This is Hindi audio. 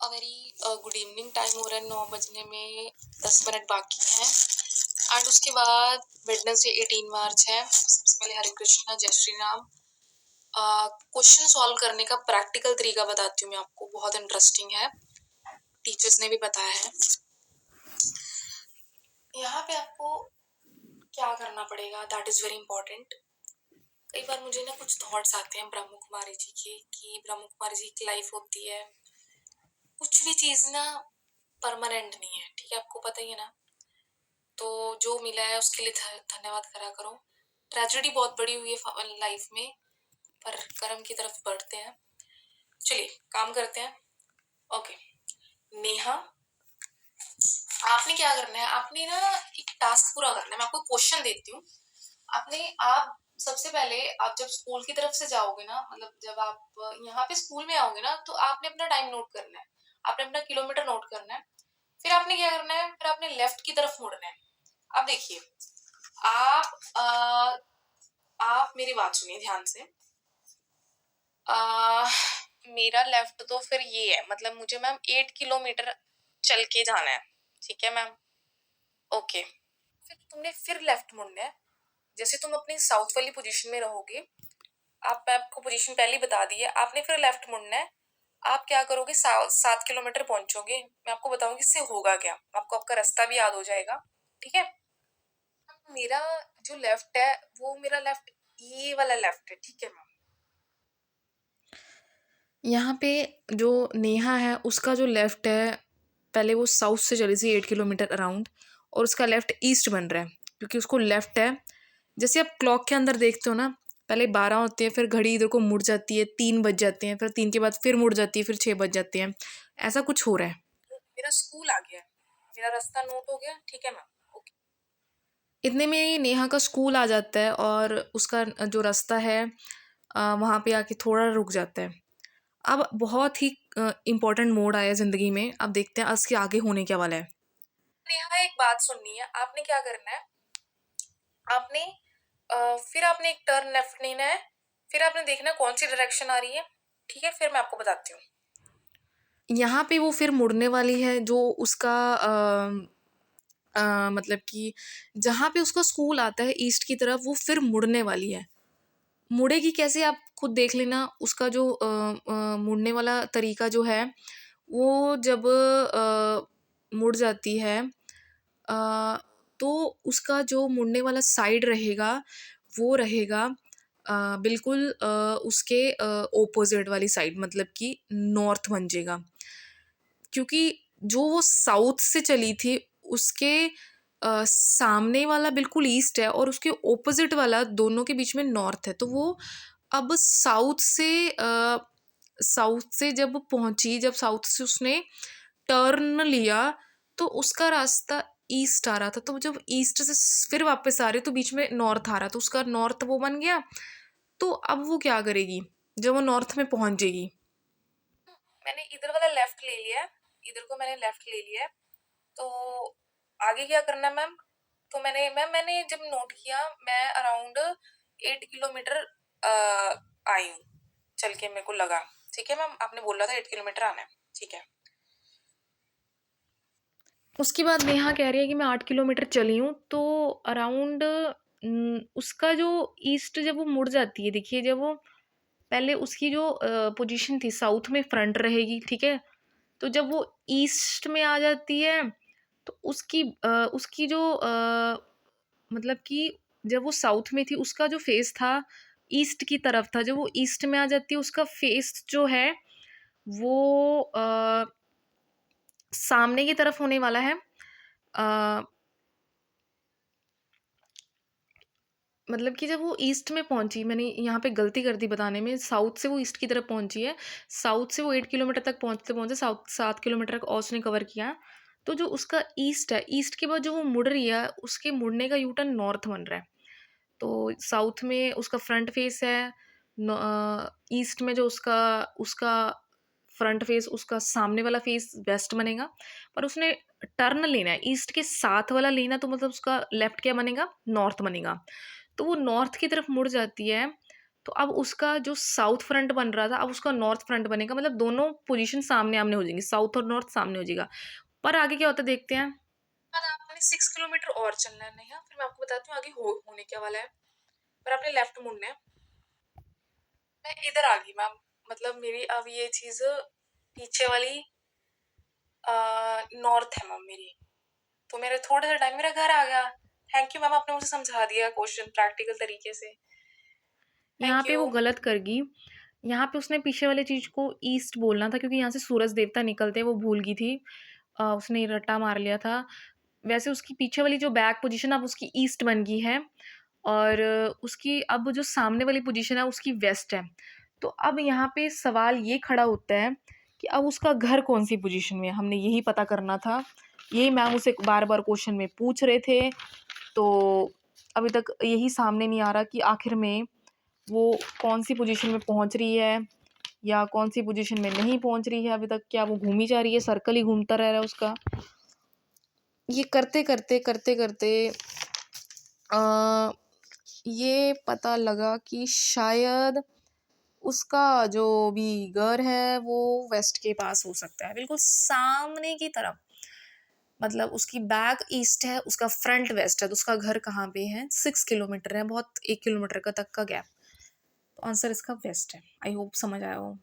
Very good evening. टाइम हो रहा है 9 बजने में 10 मिनट बाकी हैं। एंड उसके बाद वेडनेसडे 18 मार्च है। सबसे पहले हरे कृष्णा, जय श्री राम। क्वेश्चन सॉल्व करने का प्रैक्टिकल तरीका बताती हूँ मैं आपको, बहुत इंटरेस्टिंग है, टीचर्स ने भी बताया है। यहाँ पे आपको क्या करना पड़ेगा, दैट इज वेरी इंपॉर्टेंट। कई बार मुझे ना कुछ थॉट्स आते हैं ब्रह्म कुमारी जी के, कि ब्रह्म कुमारी जी की लाइफ होती है, कुछ भी चीज ना परमानेंट नहीं है, ठीक है, आपको पता ही है ना। तो जो मिला है उसके लिए धन्यवाद करा करो। ट्रेजेडी बहुत बड़ी हुई है लाइफ में, पर कर्म की तरफ बढ़ते हैं। चलिए काम करते हैं। ओके नेहा, आपने क्या करना है, आपने ना एक टास्क पूरा करना है। मैं आपको क्वेश्चन देती हूँ। आप सबसे पहले आप जब स्कूल की तरफ से जाओगे ना, मतलब जब आप यहाँ पे स्कूल में आओगे ना, तो आपने अपना टाइम नोट करना है, आपने अपना किलोमीटर नोट करना है। फिर आपने क्या करना है, फिर आपने लेफ्ट की तरफ मुड़ना है। अब देखिए, आप आप मेरी बात सुनिए ध्यान से। मेरा लेफ्ट तो फिर ये है, मतलब मुझे मैम 8 किलोमीटर चल के जाना है, ठीक है मैम। ओके, फिर तुमने फिर लेफ्ट मुड़ना है। जैसे तुम अपनी साउथ वाली पोजीशन में रहोगे, मैं आपको पोजीशन पहले ही बता दी है, आपने फिर लेफ्ट मुड़ना है। आप क्या करोगे, 7 किलोमीटर पहुंचोगे। मैं आपको बताऊंगी इससे होगा क्या, आपको आपका रास्ता भी याद हो जाएगा, ठीक है। मेरा जो लेफ्ट है वो मेरा लेफ्ट ये वाला लेफ्ट है, ठीक है मैम। यहाँ पे जो नेहा है उसका जो लेफ्ट है, पहले वो साउथ से चली थी 8 किलोमीटर अराउंड, और उसका लेफ्ट ईस्ट बन रहा है, क्योंकि उसको लेफ्ट है। जैसे आप क्लॉक के अंदर देखते हो ना, पहले 12 होते हैं, फिर घड़ी इधर को मुड़ जाती है, 3 बज जाते हैं, फिर 3 के बाद फिर मुड़ जाती है, फिर 6 बज जाते हैं। ऐसा कुछ हो रहा है। मेरा स्कूल आ गया, मेरा रास्ता नोट हो गया, ठीक है मैम। ओके, इतने में ही नेहा का स्कूल आ जाता है, और उसका जो रास्ता है वहाँ पे आके थोड़ा रुक जाता है। अब बहुत ही इम्पोर्टेंट मोड आया ज़िंदगी में। अब देखते हैं इसके आगे होने क्या वाला है। नेहा एक बात सुननी है, आपने क्या करना है, आपने फिर आपने एक टर्न लेफ्ट लेना है, फिर आपने देखना है कौन सी डायरेक्शन आ रही है, ठीक है, फिर मैं आपको बताती हूँ। यहाँ पे वो फिर मुड़ने वाली है, जो उसका मतलब कि जहाँ पे उसका स्कूल आता है ईस्ट की तरफ, वो फिर मुड़ने वाली है। मुड़ेगी कैसे आप खुद देख लेना। उसका जो मुड़ने वाला तरीका जो है, वो जब मुड़ जाती है, अ, तो उसका जो मुड़ने वाला साइड रहेगा, वो रहेगा बिल्कुल उसके ऑपोजिट वाली साइड, मतलब कि नॉर्थ बन जाएगा। क्योंकि जो वो साउथ से चली थी, उसके सामने वाला बिल्कुल ईस्ट है, और उसके ऑपोजिट वाला दोनों के बीच में नॉर्थ है। तो वो अब साउथ से जब पहुंची, जब साउथ से उसने टर्न लिया, तो उसका रास्ता ईस्ट आ रहा था। तो जब ईस्ट से फिर वापस आ रही, तो बीच में नॉर्थ आ रहा, तो उसका नॉर्थ वो बन गया। तो अब वो क्या करेगी, जब वो नॉर्थ में पहुंच जाएगी, मैंने इधर वाला लेफ्ट ले लिया है, इधर को मैंने लेफ्ट ले लिया है, तो आगे क्या करना है मैम। तो मैंने जब नोट किया, मैं अराउंड 8 किलोमीटर आई हूँ चल के, मेरे को लगा, ठीक है मैम, आपने बोला था 8 किलोमीटर आना है, ठीक है। उसके बाद नेहा कह रही है कि मैं 8 किलोमीटर चली हूँ, तो अराउंड उसका जो ईस्ट जब वो मुड़ जाती है, देखिए जब वो पहले उसकी जो पोजीशन थी साउथ में फ्रंट रहेगी, ठीक है। तो जब वो ईस्ट में आ जाती है, तो उसकी जो मतलब कि जब वो साउथ में थी, उसका जो फेस था ईस्ट की तरफ था। जब वो ईस्ट में आ जाती है, उसका फेस जो है वो सामने की तरफ होने वाला है। अ, मतलब कि जब वो ईस्ट में पहुंची, मैंने यहाँ पे गलती कर दी बताने में, साउथ से वो ईस्ट की तरफ पहुंची है। साउथ से वो 8 किलोमीटर तक पहुंचते पहुंचते साउथ 7 किलोमीटर का उसने कवर किया। तो जो उसका ईस्ट है, ईस्ट के बाद जो वो मुड़ रही है, उसके मुड़ने का यू टर्न नॉर्थ बन रहा है। तो साउथ में उसका फ्रंट फेस है, ईस्ट में जो उसका उसका फ्रंट फेस, उसका सामने वाला फेस वेस्ट बनेगा। पर उसने टर्न लेना है, ईस्ट के साथ वाला लेना, तो मतलब उसका लेफ्ट क्या बनेगा, नॉर्थ बनेगा। तो वो नॉर्थ की तरफ मुड़ जाती है। तो अब उसका जो साउथ फ्रंट बन रहा था, अब उसका नॉर्थ फ्रंट बनेगा, मतलब दोनों पोजीशन सामने-आमने हो जाएँगी, साउथ और नॉर्थ सामने हो जाएगा। पर आगे क्या होता है देखते हैं। बाद आपने 6 किलोमीटर और चलना है नेहा, फिर मैं आपको बताती हूँ आगे होने क्या वाला है। पर आपने लेफ्ट मुड़ना है। मैं इधर आ गई मैम, मतलब मेरी अब ये चीज़ पीछे वाली नॉर्थ है मैम मेरी। तो मेरे थोड़े से टाइम मेरा घर आ गया। थैंक यू मैम, आपने मुझे समझा दिया क्वेश्चन प्रैक्टिकल तरीके से। यहाँ थैंक पे यू। वो गलत कर गई। यहाँ पे उसने पीछे वाली चीज़ को ईस्ट बोलना था, क्योंकि यहाँ से सूरज देवता निकलते हैं, वो भूल गई थी। उसने रट्टा मार लिया था। वैसे उसकी पीछे वाली जो बैक पोजीशन अब उसकी ईस्ट बन गई है, और उसकी अब जो सामने वाली पोजीशन है उसकी वेस्ट है। तो अब यहाँ पे सवाल ये खड़ा होता है कि अब उसका घर कौन सी पोजीशन में है, हमने यही पता करना था। यही मैम उसे बार बार क्वेश्चन में पूछ रहे थे। तो अभी तक यही सामने नहीं आ रहा कि आखिर में वो कौन सी पोजीशन में पहुंच रही है या कौन सी पोजीशन में नहीं पहुंच रही है। अभी तक क्या वो घूमी जा रही है, सर्कल ही घूमता रह रहा है उसका। ये करते करते करते करते ये पता लगा कि शायद उसका जो भी घर है वो वेस्ट के पास हो सकता है, बिल्कुल सामने की तरफ। मतलब उसकी बैक ईस्ट है, उसका फ्रंट वेस्ट है, तो उसका घर कहाँ पे है? 6 किलोमीटर है, बहुत 1 किलोमीटर का तक का गैप। तो आंसर इसका वेस्ट है। आई होप समझ आया हो।